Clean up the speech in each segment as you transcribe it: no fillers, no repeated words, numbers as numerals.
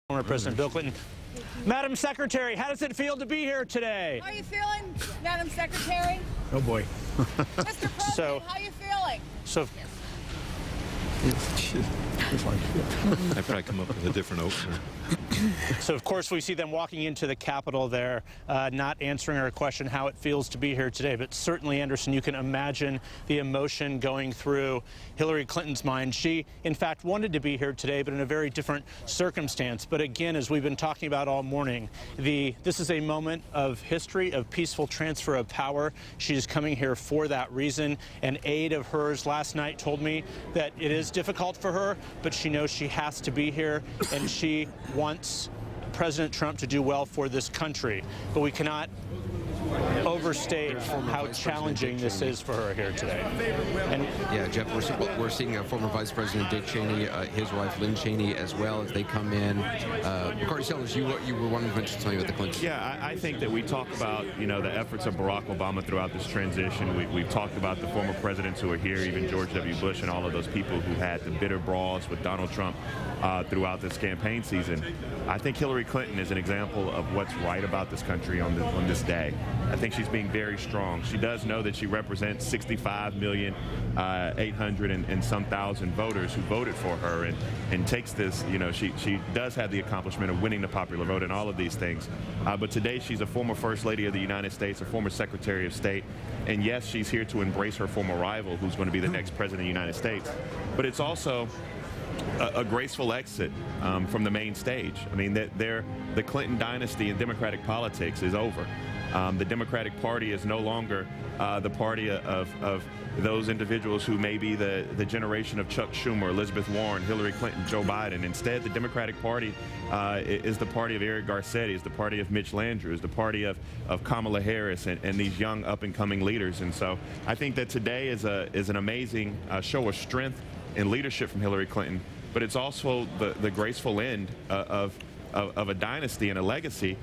Former President Bill Clinton. Madam Secretary, how does it feel to be here today? How are you feeling, Madam Secretary? Oh boy. Mr. President, how are you feeling? I'd probably come up with a different opener. So, of course, we see them walking into the Capitol there, not answering our question how it feels to be here today. But certainly, Anderson, you can imagine the emotion going through Hillary Clinton's mind. She, in fact, wanted to be here today, but in a very different circumstance. But again, as we've been talking about all morning, this is a moment of history, of peaceful transfer of power. She is coming here for that reason. An aide of hers last night told me that it is difficult for her, but she knows she has to be here, and she wants President Trump to do well for this country. But we cannot overstate how challenging this is for her here today. And yeah, Jeff, we're seeing former Vice President Dick Cheney, his wife Lynn Cheney, as well as they come in. Corey Sellers, you were wanting to mention something about the Clintons. Yeah, I think that we talk about, the efforts of Barack Obama throughout this transition. We've talked about the former presidents who are here, even George W. Bush and all of those people who had the bitter brawls with Donald Trump throughout this campaign season. I think Hillary Clinton is an example of what's right about this country on this day. I think she's being very strong. She does know that she represents 65,800,000 and some thousand voters who voted for her, and takes this, she does have the accomplishment of winning the popular vote and all of these things. But today she's a former First Lady of the United States, a former Secretary of State, and yes, she's here to embrace her former rival who's going to be the next President of the United States. But it's also a graceful exit from the main stage. I mean, the Clinton dynasty in Democratic politics is over. The Democratic Party is no longer the party of those individuals who may be the generation of Chuck Schumer, Elizabeth Warren, Hillary Clinton, Joe Biden. Instead, the Democratic Party is the party of Eric Garcetti, is the party of Mitch Landrieu, is the party of Kamala Harris and these young up-and-coming leaders. And so I think that today is an amazing show of strength and leadership from Hillary Clinton, but it's also the graceful end of a dynasty and a legacy.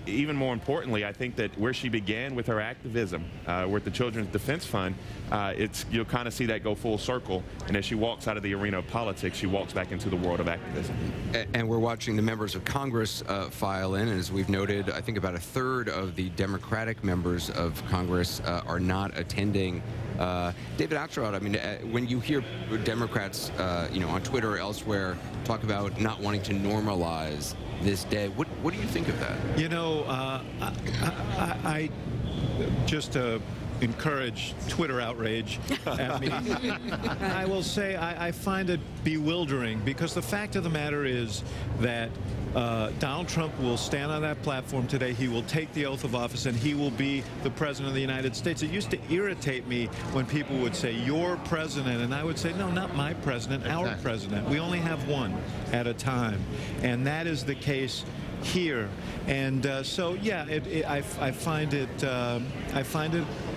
Even more importantly, I think that where she began with her activism, with the Children's Defense Fund, you'll kind of see that go full circle. And as she walks out of the arena of politics, she walks back into the world of activism. And we're watching the members of Congress file in. And as we've noted, I think about a third of the Democratic members of Congress are not attending. David Axelrod, I mean, when you hear Democrats, on Twitter or elsewhere talk about not wanting to normalize this day, what do you think of that? I just encourage Twitter outrage at me. I will say I find it bewildering, because the fact of the matter is that Donald Trump will stand on that platform today. He will take the oath of office, and he will be the President of the United States. It used to irritate me when people would say, "Your president," and I would say, "No, not my president, our president. We only have one at a time." And that is the case here. And so, yeah, I find it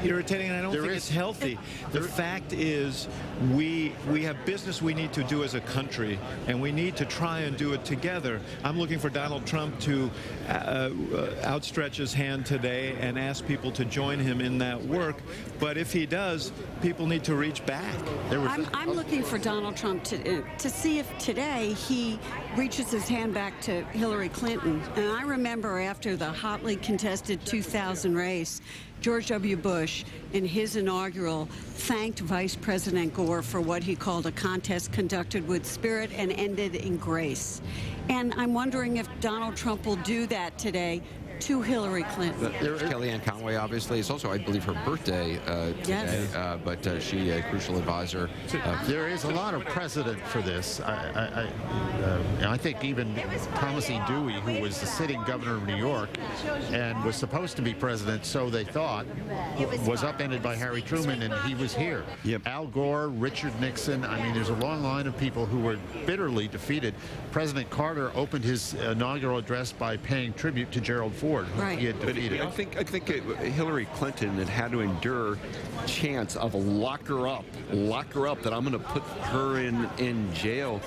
irritating, and I don't think it's healthy. The fact is, we have business we need to do as a country, and we need to try and do it together. I'm looking for Donald Trump to outstretch his hand today and ask people to join him in that work. But if he does, people need to reach back. I'm looking for Donald Trump to see if today he reaches his hand back to Hillary Clinton. And I remember after the hotly contested 2000 race, George W. Bush, in his inaugural, thanked Vice President Gore for what he called a contest conducted with spirit and ended in grace. And I'm wondering if Donald Trump will do that today to Hillary Clinton. Kellyanne Conway, obviously, it's also, I believe, her birthday today, but she a crucial advisor. There is a lot of precedent for this. I think even Thomas E. Dewey, who was the sitting governor of New York and was supposed to be president, so they thought, was upended by Harry Truman, and he was here. Yep. Al Gore, Richard Nixon, I mean, there's a long line of people who were bitterly defeated. President Carter opened his inaugural address by paying tribute to Gerald Ford. Ford, who Right. he had defeated. I think Hillary Clinton had to endure chants of lock her up, that I'm going to put her in jail.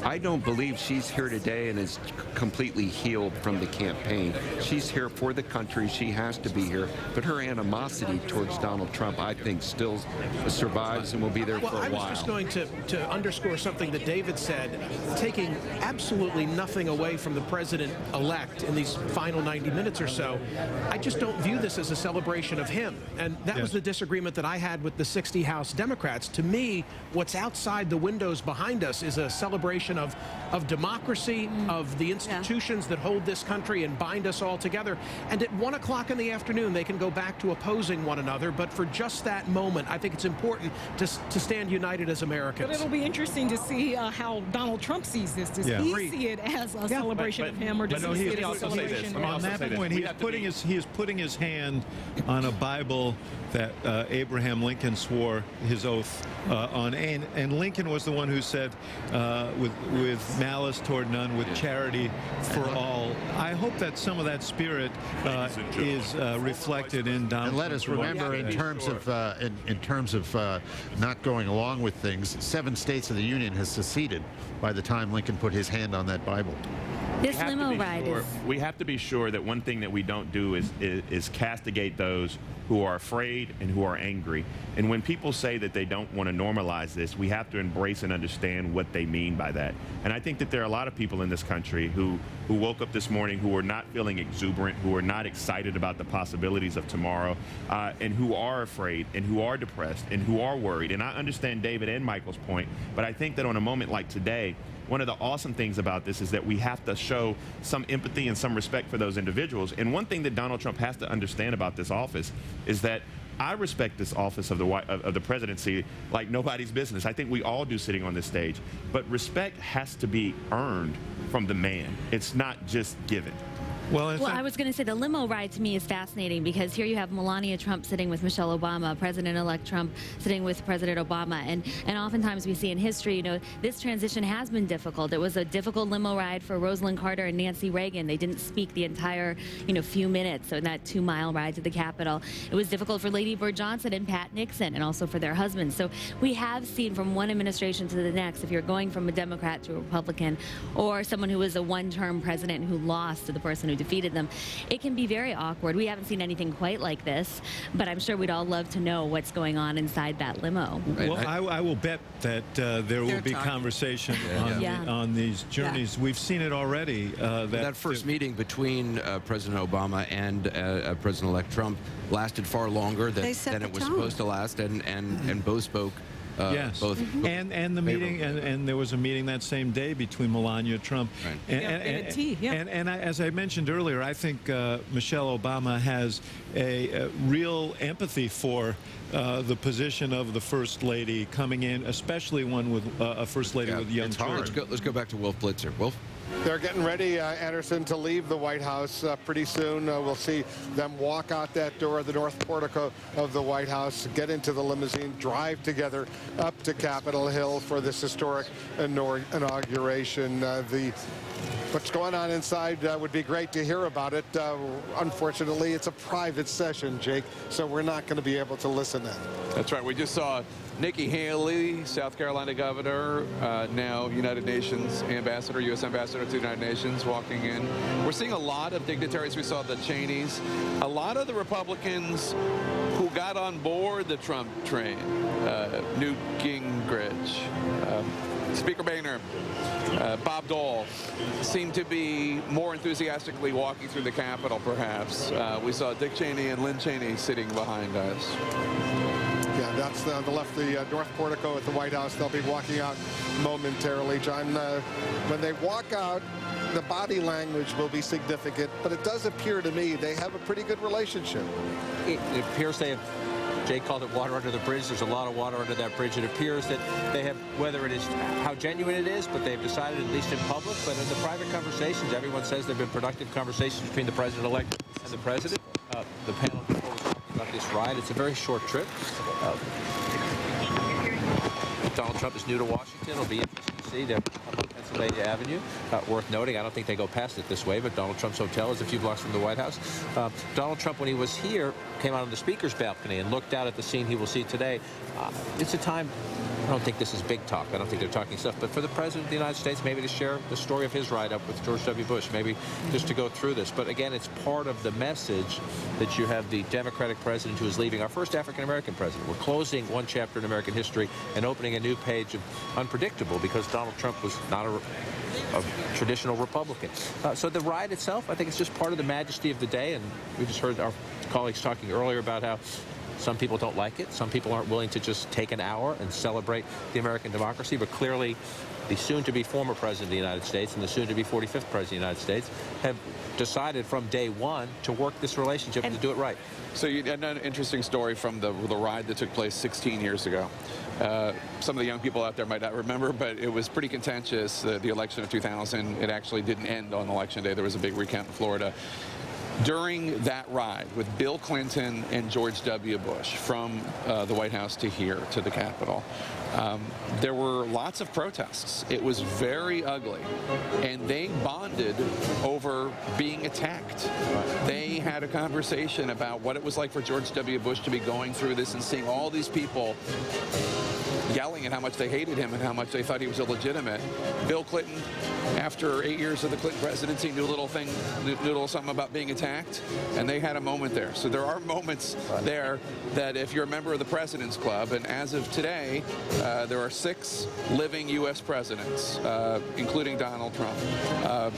I don't believe she's here today and is completely healed from the campaign. She's here for the country. She has to be here. But her animosity towards Donald Trump, I think, still survives and will be there for a while. I was just going to underscore something that David said, taking absolutely nothing away from the president-elect in these final 90 minutes or so. I just don't view this as a celebration of him. And that was the disagreement that I had with the 60 House Democrats. To me, what's outside the windows behind us is a celebration of democracy, of the institutions that hold this country and bind us all together. And at 1 o'clock in the afternoon, they can go back to opposing one another. But for just that moment, I think it's important to stand united as Americans. But it'll be interesting to see how Donald Trump sees this. Does he see it as a celebration of him, or does he see it as a celebration of On that point, he is putting his hand on a Bible that Abraham Lincoln swore his oath on. And Lincoln was the one who said, with malice toward none, with charity for all. I hope that some of that spirit is reflected in Donald. And let us remember, in terms of not going along with things, 7 states of the Union has seceded by the time Lincoln put his hand on that Bible. This limo ride is... We have to be sure that one thing that we don't do is castigate those who are afraid and who are angry. And when people say that they don't want to normalize this, we have to embrace and understand what they mean by that. And I think that there are a lot of people in this country who woke up this morning who are not feeling exuberant, who are not excited about the possibilities of tomorrow, and who are afraid and who are depressed and who are worried. And I understand David and Michael's point, but I think that on a moment like today, one of the awesome things about this is that we have to show some empathy and some respect for those individuals. And one thing that Donald Trump has to understand about this office is that I respect this office of the presidency like nobody's business. I think we all do sitting on this stage. But respect has to be earned from the man. It's not just given. Well, I was going to say the limo ride to me is fascinating because here you have Melania Trump sitting with Michelle Obama, President-elect Trump sitting with President Obama, and oftentimes we see in history, you know, this transition has been difficult. It was a difficult limo ride for Rosalind Carter and Nancy Reagan. They didn't speak the entire, few minutes in that 2-mile ride to the Capitol. It was difficult for Lady Bird Johnson and Pat Nixon, and also for their husbands. So we have seen from one administration to the next, if you're going from a Democrat to a Republican, or someone who was a one-term president who lost to the person who defeated them, it can be very awkward. We haven't seen anything quite like this, but I'm sure we'd all love to know what's going on inside that limo. Well, I will bet that there will be conversation on these journeys. We've seen it already. That first meeting between President Obama and President-elect Trump lasted far longer than it was supposed to last, and both spoke. Both and the meeting, and there was a meeting that same day between Melania Trump and as I mentioned earlier, I think Michelle Obama has a real empathy for the position of the First Lady coming in, especially one with a First Lady with young children. Let's go back to Wolf Blitzer. Wolf? They're getting ready, Anderson, to leave the White House pretty soon. We'll see them walk out that door, the north portico of the White House, get into the limousine, drive together up to Capitol Hill for this historic inauguration. What's going on inside would be great to hear about it. Unfortunately, it's a private session, Jake, so we're not going to be able to listen in. That's right. We just saw Nikki Haley, South Carolina governor, now United Nations ambassador, U.S. ambassador to the United Nations, walking in. We're seeing a lot of dignitaries. We saw the Cheneys. A lot of the Republicans who got on board the Trump train, Newt Gingrich, Speaker Boehner, Bob Dole, seem to be more enthusiastically walking through the Capitol, perhaps. We saw Dick Cheney and Lynn Cheney sitting behind us. Yeah, that's the north portico at the White House. They'll be walking out momentarily, John. When they walk out, the body language will be significant, but it does appear to me they have a pretty good relationship. It appears they have. Jake called it water under the bridge. There's a lot of water under that bridge. It appears that they have, whether it is how genuine it is, but they've decided, at least in public, but in the private conversations, everyone says there have been productive conversations between the president-elect and the president. The panel before was talking about this ride. It's a very short trip. Donald Trump is new to Washington. It'll be interesting to see. They're on Pennsylvania Avenue. Worth noting, I don't think they go past it this way, but Donald Trump's hotel is a few blocks from the White House. Donald Trump, when he was here, came out on the speaker's balcony and looked out at the scene he will see today. It's a time, I don't think this is big talk. I don't think they're talking stuff, but for the President of the United States, maybe to share the story of his ride up with George W. Bush, maybe just to go through this. But again, it's part of the message that you have the Democratic president who is leaving, our first African-American president. We're closing one chapter in American history and opening a new page of unpredictable, because Donald Trump was not a traditional Republican. So the ride itself, I think it's just part of the majesty of the day, and we just heard our colleagues talking earlier about how some people don't like it. Some people aren't willing to just take an hour and celebrate the American democracy, but clearly the soon-to-be former president of the United States and the soon-to-be 45th president of the United States have decided from day one to work this relationship and to do it right. So you had an interesting story from the ride that took place 16 years ago. Some of the young people out there might not remember, but it was pretty contentious, the election of 2000. It actually didn't end on Election Day. There was a big recount in Florida. During that ride with Bill Clinton and George W. Bush from the White House to here, to the Capitol, there were lots of protests. It was very ugly. And they bonded over being attacked. They had a conversation about what it was like for George W. Bush to be going through this and seeing all these people yelling at how much they hated him and how much they thought he was illegitimate. Bill Clinton, after 8 years of the Clinton presidency, knew a little something about being attacked, and they had a moment there. So there are moments there that if you're a member of the President's Club, and as of today, there are 6 living U.S. presidents, including Donald Trump.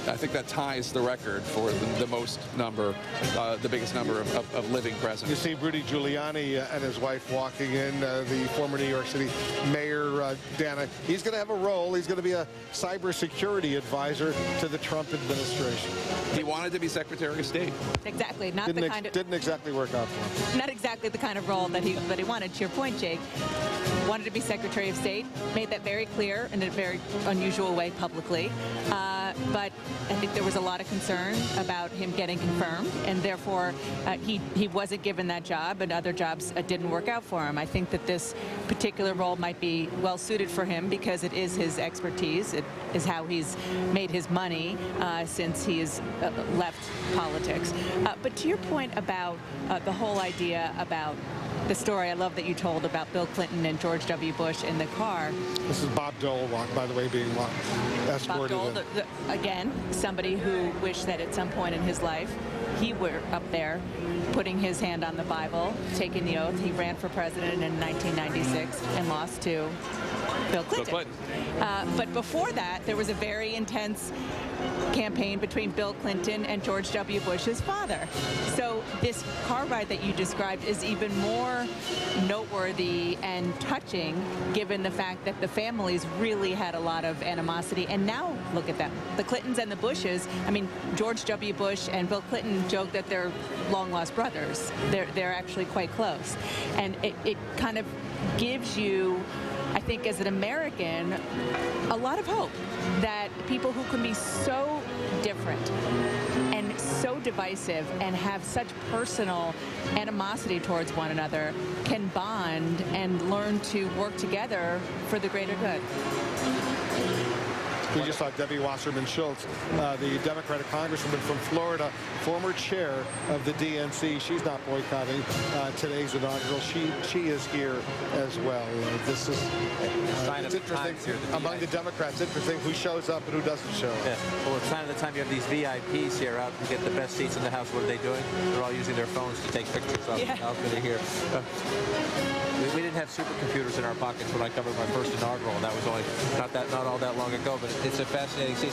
I think that ties the record for the most number, the biggest number of living presidents. You see Rudy Giuliani and his wife walking in, the former New York City Mayor, Dana. He's going to have a role. He's going to be a cybersecurity advisor to the Trump administration. He wanted to be Secretary of State. Exactly. Didn't exactly work out for him. Not exactly the kind of role that he wanted. To your point, Jake, wanted to be Secretary of State. Made that very clear in a very unusual way publicly. But I think there was a lot of concern about him getting confirmed, and therefore he wasn't given that job, and other jobs didn't work out for him. I think that this particular role might be well suited for him because it is his expertise. It is how he's made his money since he has left politics. But to your point about the whole idea about the story I love that you told about Bill Clinton and George W. Bush in the car. This is Bob Dole, by the way, being escorted. Bob Dole, again, somebody who wished that at some point in his life he were up there putting his hand on the Bible, taking the oath. He ran for president in 1996 and lost to Bill Clinton. But before that, there was a very intense campaign between Bill Clinton and George W. Bush's father. So this car ride that you described is even more noteworthy and touching given the fact that the families really had a lot of animosity. And now look at them. The Clintons and the Bushes, I mean, George W. Bush and Bill Clinton joke that they're long-lost brothers. They're actually quite close. And it kind of gives you, I think, as an American, a lot of hope that people who can be so different and so divisive and have such personal animosity towards one another can bond and learn to work together for the greater good. We just saw Debbie Wasserman Schultz, the Democratic Congresswoman from Florida, former chair of the DNC. She's not boycotting today's inaugural. She is here as well. This is it's interesting among the Democrats. Interesting who shows up and who doesn't show up. Yeah. Well, it's sign of the time you have these VIPs here out who get the best seats in the House. What are they doing? They're all using their phones to take pictures of they're here. We didn't have supercomputers in our pockets when I covered my first inaugural, and that was only not all that long ago. But it's a fascinating scene.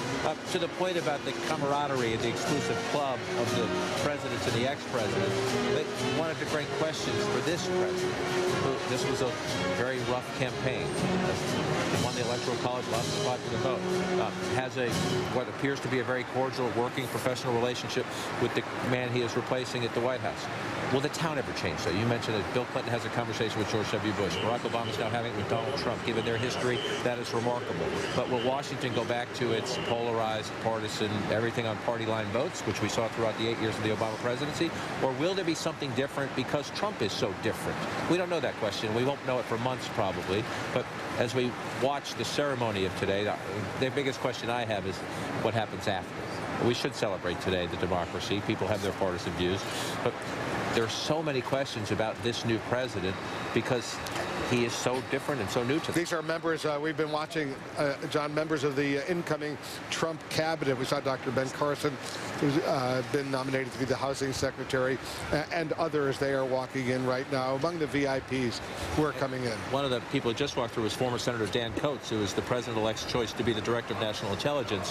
To the point about the camaraderie of the exclusive club of the presidents and the ex-presidents, they wanted to bring questions for this president. This was a very rough campaign. He won the Electoral College, lost the popular vote. Has what appears to be a very cordial, working, professional relationship with the man he is replacing at the White House. Will the town ever change? So you mentioned that Bill Clinton has a conversation with George W. Bush. Barack Obama is now having it with Donald Trump. Given their history, that is remarkable. But will Washington go go back to its polarized, partisan, everything on party line votes, which we saw throughout the 8 years of the Obama presidency? Or will there be something different because Trump is so different? We don't know that question. We won't know it for months probably. But as we watch the ceremony of today, the biggest question I have is what happens after. We should celebrate today the democracy. People have their partisan views. But there are so many questions about this new president because he is so different and so new to them. These are members, we've been watching, John, members of the incoming Trump cabinet. We saw Dr. Ben Carson, who's been nominated to be the housing secretary, and others. They are walking in right now among the VIPs who are coming in. One of the people who just walked through was former Senator Dan Coates, who is the president-elect's choice to be the director of national intelligence.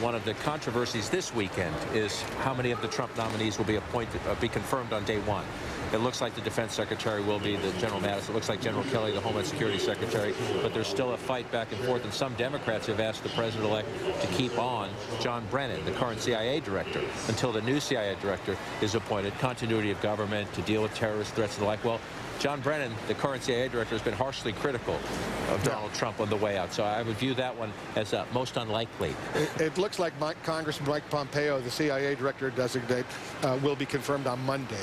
One of the controversies this weekend is how many of the Trump nominees will be be confirmed on day one. It looks like the defense secretary will be the General Mattis. It looks like General Kelly, the Homeland Security Secretary. But there's still a fight back and forth, and some Democrats have asked the president-elect to keep on John Brennan, the current CIA director, until the new CIA director is appointed. Continuity of government to deal with terrorist threats and the like. Well, John Brennan, the current CIA director, has been harshly critical of Donald Trump on the way out. So I would view that one as most unlikely. It looks like Congressman Mike Pompeo, the CIA director designate, will be confirmed on Monday.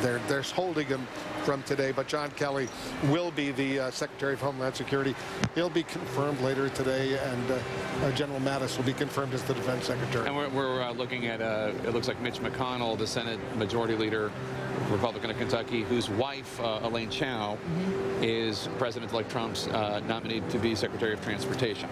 They're holding him from today, but John Kelly will be the Secretary of Homeland Security. He'll be confirmed later today, and General Mattis will be confirmed as the Defense Secretary. And we're looking at, it looks like Mitch McConnell, the Senate Majority Leader, Republican of Kentucky, whose wife, Elaine Chao, is President-elect Trump's nominee to be Secretary of Transportation,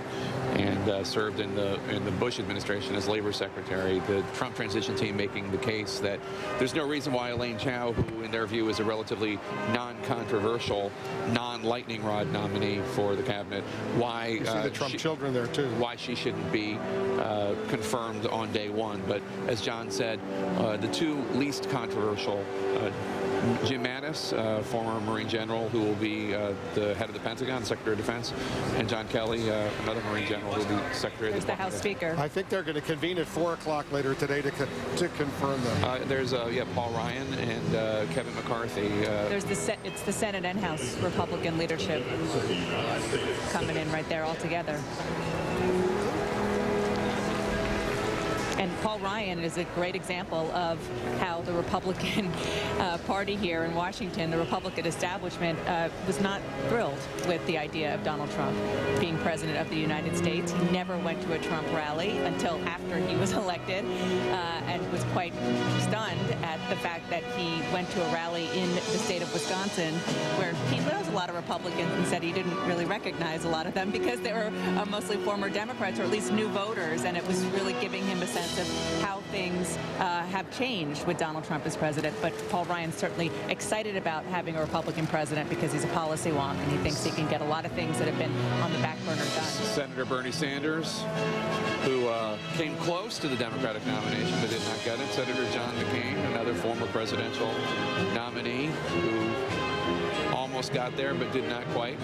and served in the Bush administration as Labor Secretary. The Trump transition team making the case that there's no reason why Elaine Chao, who in their view is a relatively non-controversial, non-lightning rod nominee for the cabinet, why you see the Trump children there too. Why she shouldn't be confirmed on day one. But as John said, the two least controversial, Jim Mattis, former Marine General, who will be the head of the Pentagon, Secretary of Defense, and John Kelly, another Marine General, who will be Secretary of the House Speaker. I think they're going to convene at 4 o'clock later today to confirm them. There's Paul Ryan and Kevin McCarthy. It's the Senate and House Republican leadership coming in right there all together. And Paul Ryan is a great example of how the Republican Party here in Washington, the Republican establishment, was not thrilled with the idea of Donald Trump being president of the United States. He never went to a Trump rally until after he was elected, and was quite stunned at the fact that he went to a rally in the state of Wisconsin, where he knows a lot of Republicans, and said he didn't really recognize a lot of them because they were mostly former Democrats, or at least new voters, and it was really giving him a sense of how things have changed with Donald Trump as president. But Paul Ryan's certainly excited about having a Republican president because he's a policy wonk, and he thinks he can get a lot of things that have been on the back burner done. Senator Bernie Sanders, who came close to the Democratic nomination but did not get it. Senator John McCain, another former presidential nominee, who almost got there but did not quite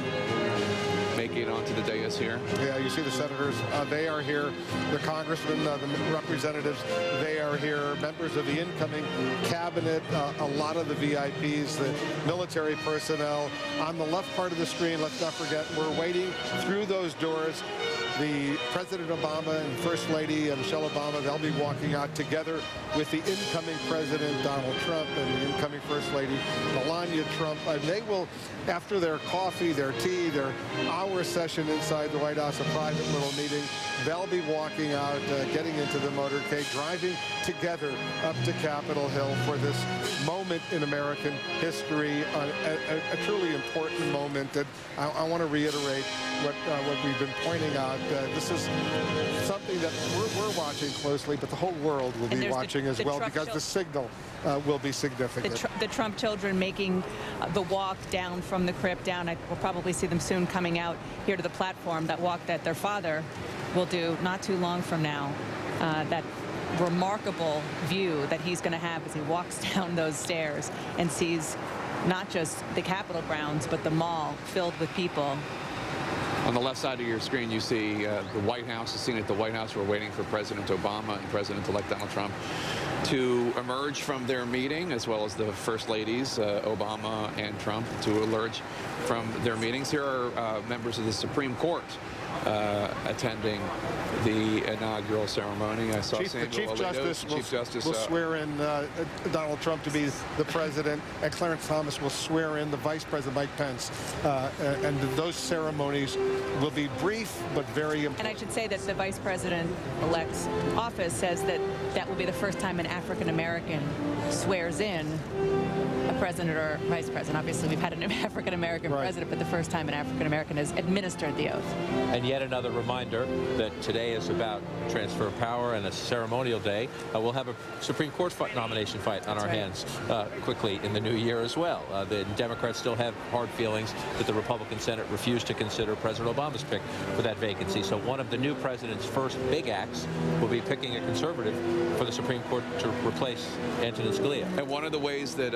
make it onto the dais here. Yeah, you see the senators, they are here. The congressmen, the representatives, they are here. Members of the incoming cabinet, a lot of the VIPs, the military personnel. On the left part of the screen, let's not forget, we're waiting through those doors. The President Obama and First Lady Michelle Obama, they'll be walking out together with the incoming President Donald Trump and the incoming First Lady Melania Trump. And they will, after their coffee, their tea, their hour session inside the White House, a private little meeting, they'll be walking out, getting into the motorcade, driving together up to Capitol Hill for this moment in American history, a truly important moment that I want to reiterate what we've been pointing out. This is something that we're watching closely, but the whole world will be watching as well, because the signal will be significant. The Trump children making the walk down from the crypt down. We'll probably see them soon coming out here to the platform, that walk that their father will do not too long from now. That remarkable view that he's going to have as he walks down those stairs and sees not just the Capitol grounds, but the mall filled with people. On the left side of your screen, you see the White House. As seen at the White House, we're waiting for President Obama and President-elect Donald Trump to emerge from their meeting, as well as the First Ladies, Obama and Trump, to emerge from their meetings. Here are members of the Supreme Court attending the inaugural ceremony. I saw The Samuel Chief Alito, Justice will swear in Donald Trump to be the president, and Clarence Thomas will swear in the Vice President, Mike Pence. And those ceremonies will be brief but very important. And I should say that the Vice President-elect's office says that that will be the first time an African-American swears in a president or vice president. Obviously, we've had an African-American president, but the first time an African-American has administered the oath. And yet another reminder that today is about transfer of power and a ceremonial day. We'll have a Supreme Court nomination fight on our hands quickly in the new year as well. The Democrats still have hard feelings that the Republican Senate refused to consider President Obama's pick for that vacancy. So one of the new president's first big acts will be picking a conservative for the Supreme Court to replace Antonin Scalia. And one of the ways that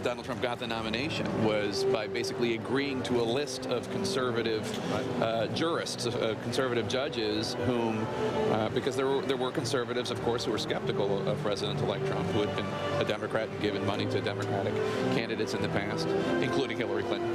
Donald Trump got the nomination was by basically agreeing to a list of conservative jurists, conservative judges, whom, because there were conservatives, of course, who were skeptical of President-elect Trump, who had been a Democrat and given money to Democratic candidates in the past, including Hillary Clinton.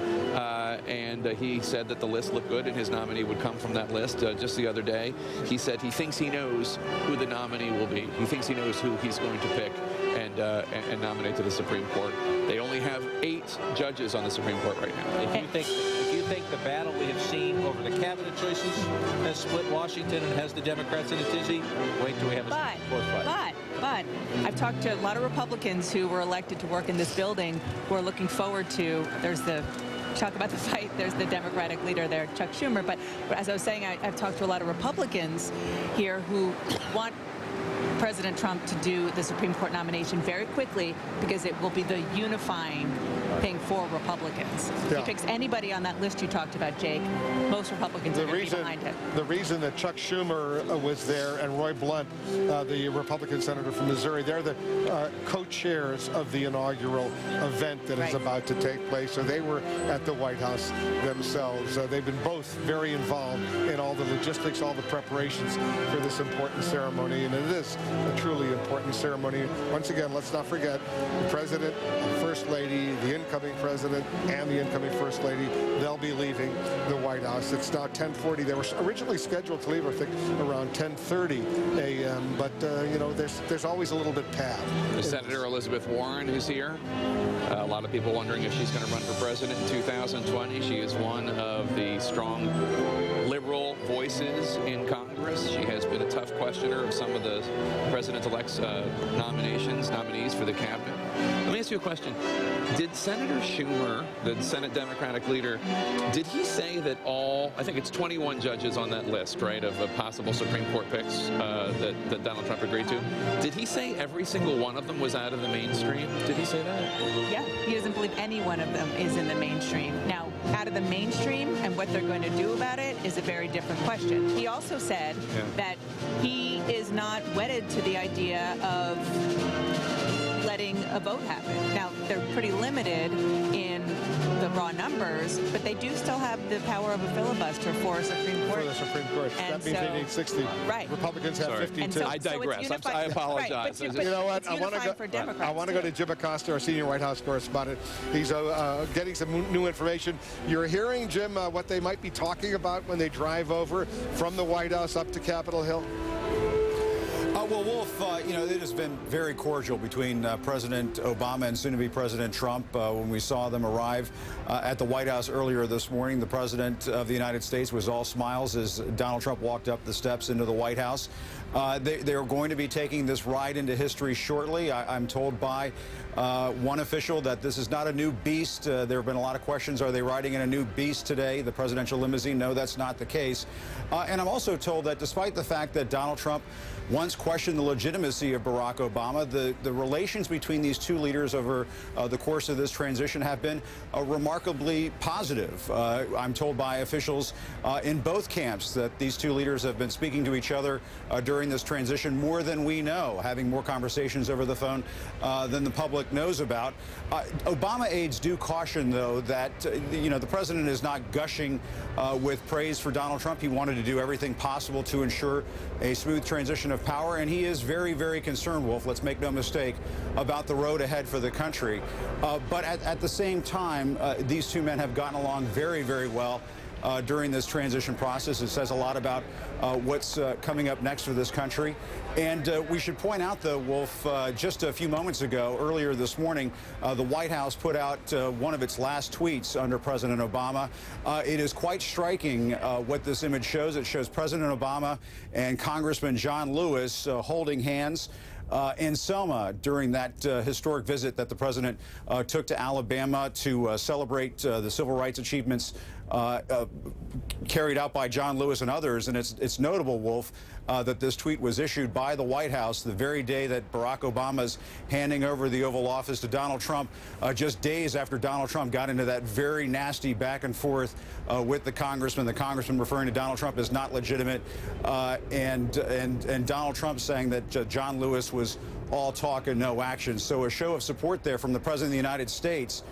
And he said that the list looked good and his nominee would come from that list. Just the other day, he said he thinks he knows who the nominee will be. He thinks he knows who he's going to pick and nominate to the Supreme Court. They only have 8 judges on the Supreme Court right now. If you think the battle we have seen over the cabinet choices has split Washington and has the Democrats in a tizzy, wait till we have a Supreme Court fight. But I've talked to a lot of Republicans who were elected to work in this building who are looking forward to, talk about the fight, there's the Democratic leader there, Chuck Schumer. But as I was saying, I've talked to a lot of Republicans here who want President Trump to do the Supreme Court nomination very quickly because it will be the unifying thing for Republicans. If he picks anybody on that list you talked about, Jake, most Republicans are going to be behind him. The reason that Chuck Schumer was there and Roy Blunt, the Republican senator from Missouri, they're the co-chairs of the inaugural event that is about to take place. So they were at the White House themselves. They've been both very involved in all the logistics, all the preparations for this important ceremony. And it is a truly important ceremony. Once again, let's not forget the President, the First Lady, the incoming President, and the incoming First Lady. They'll be leaving the White House. It's now 10:40. They were originally scheduled to leave, I think, around 10:30 a.m. But, you know, there's always a little bit pad. Senator Elizabeth Warren, who's here. A lot of people wondering if she's going to run for president in 2020. She is one of the strong liberal voices in Congress. She has been a tough questioner of some of the president-elect's nominees for the cabinet. Let me ask you a question. Did Senator Schumer, the Senate Democratic leader, did he say that I think it's 21 judges on that list, right, of possible Supreme Court picks that Donald Trump agreed to? Did he say every single one of them was out of the mainstream? Did he say that? Yeah, he doesn't believe any one of them is in the mainstream. Now, out of the mainstream and what they're going to do about it is a very different question. He also said that he is not wedded to the idea of letting a vote happen. Now, they're pretty limited in the raw numbers, but they do still have the power of a filibuster for a Supreme Court. For the Supreme Court. And that means they need 60. Right. Republicans have 52. I digress. I apologize. You know what? I want to go to Jim Acosta, our senior White House correspondent. He's getting some new information. You're hearing, Jim, what they might be talking about when they drive over from the White House up to Capitol Hill? Well, Wolf, you know, it has been very cordial between President Obama and soon-to-be President Trump. When we saw them arrive at the White House earlier this morning, the President of the United States was all smiles as Donald Trump walked up the steps into the White House. They are going to be taking this ride into history shortly. I'm told by one official that this is not a new beast. There have been a lot of questions. Are they riding in a new beast today, the presidential limousine? No, that's not the case. And I'm also told that despite the fact that Donald Trump once questioned the legitimacy of Barack Obama, the relations between these two leaders over the course of this transition have been remarkably positive. I'm told by officials in both camps that these two leaders have been speaking to each other during this transition more than we know, having more conversations over the phone than the public knows about. Obama aides do caution, though, that you know, the president is not gushing with praise for Donald Trump. He wanted to do everything possible to ensure a smooth transition of power, and he is very, very concerned, Wolf, let's make no mistake, about the road ahead for the country. But at the same time, these two men have gotten along very, very well. during this transition process. It says a lot about what's coming up next for this country. And we should point out, though, Wolf, just a few moments ago, earlier this morning, the White House put out one of its last tweets under President Obama. It is quite striking what this image shows. It shows President Obama and Congressman John Lewis holding hands in Selma during that historic visit that the president took to Alabama to celebrate the civil rights achievements carried out by John Lewis and others. And it's notable, Wolf, that this tweet was issued by the White House the very day that Barack Obama's handing over the Oval Office to Donald Trump, just days after Donald Trump got into that very nasty back and forth with the congressman referring to Donald Trump as not legitimate, and Donald Trump saying that John Lewis was all talk and no action. So a show of support there from the President of the United States.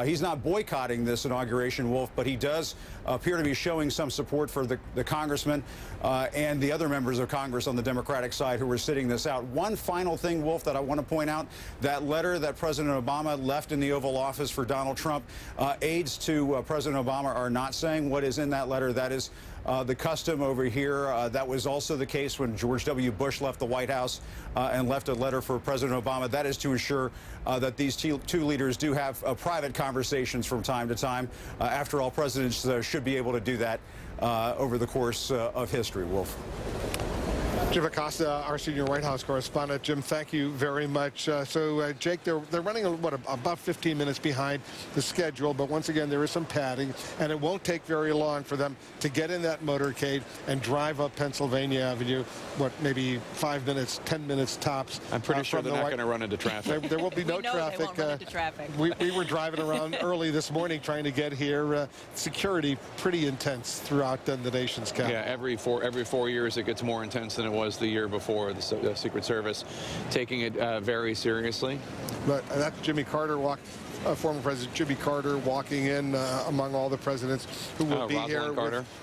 He's not boycotting this inauguration, Wolf, but he does appear to be showing some support for the congressman and the other members of Congress on the Democratic side who were sitting this out. One final thing, Wolf, that I want to point out, that letter that President Obama left in the Oval Office for Donald Trump, aides to President Obama are not saying what is in that letter. That is the custom over here. That was also the case when George W. Bush left the White House and left a letter for President Obama. That is to ensure that these two leaders do have private conversations from time to time. After all, presidents should be able to do that over the course of history. Wolf. Jim Acosta, our senior White House correspondent. Jim, thank you very much. Jake, they're running about 15 minutes behind the schedule, but once again, there is some padding, and it won't take very long for them to get in that motorcade and drive up Pennsylvania Avenue. Maybe 5 minutes, 10 minutes tops. I'm pretty sure they're not going to run into traffic. There will be no traffic. They won't run into traffic. We were driving around early this morning trying to get here. Security pretty intense throughout the nation's capital. Yeah, every 4 years it gets more intense than it was the year before. The Secret Service taking it very seriously. But that's Jimmy Carter former President Jimmy Carter walking in among all the presidents who will be here.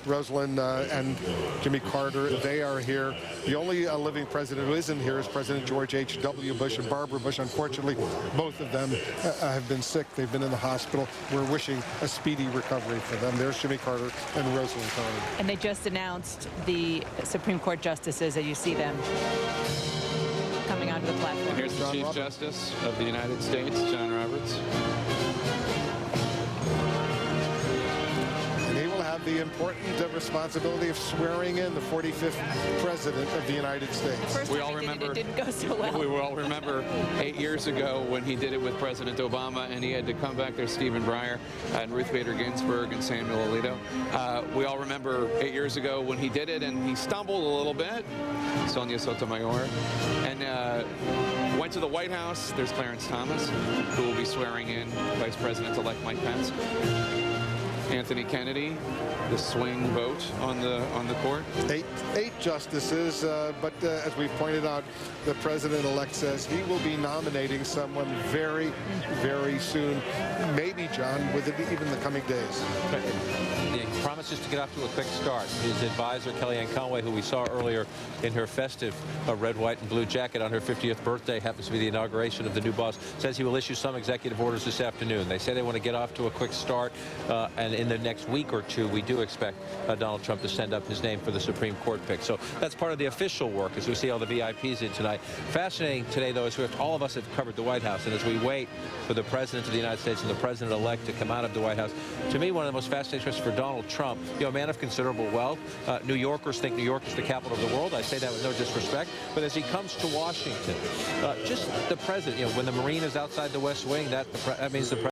Rosalind and Jimmy Carter, they are here. The only living president who isn't here is President George H.W. Bush and Barbara Bush. Unfortunately, both of them have been sick. They've been in the hospital. We're wishing a speedy recovery for them. There's Jimmy Carter and Rosalind Carter. And they just announced the Supreme Court justices, as you see them coming onto the platform. And here's the Chief Justice of the United States, John Roberts. And he will have the important responsibility of swearing in the 45th President of the United States. We all remember it didn't go so well. We all remember 8 years ago when he did it with President Obama, and he had to come back. There's Stephen Breyer and Ruth Bader Ginsburg and Samuel Alito. We all remember 8 years ago when he did it and he stumbled a little bit. Sonia Sotomayor, and went to the White House. There's Clarence Thomas, who will be swearing in Vice President-elect Mike Pence. Anthony Kennedy, the swing vote on the court. Eight justices, but as we pointed out, the president-elect says he will be nominating someone very, very soon. Maybe, John, within even the coming days. He promises to get off to a quick start. His advisor, Kellyanne Conway, who we saw earlier in her festive red, white, and blue jacket on her 50th birthday, happens to be the inauguration of the new boss, says he will issue some executive orders this afternoon. They say they want to get off to a quick start, and in the next week or two, we do expect Donald Trump to send up his name for the Supreme Court pick. So that's part of the official work as we see all the VIPs in tonight. Fascinating today, though, is all of us have covered the White House, and as we wait for the President of the United States and the President-elect to come out of the White House, to me, one of the most fascinating questions for Donald Trump, a man of considerable wealth. New Yorkers think New York is the capital of the world. I say that with no disrespect. But as he comes to Washington, just the president, when the Marine is outside the West Wing, that means the president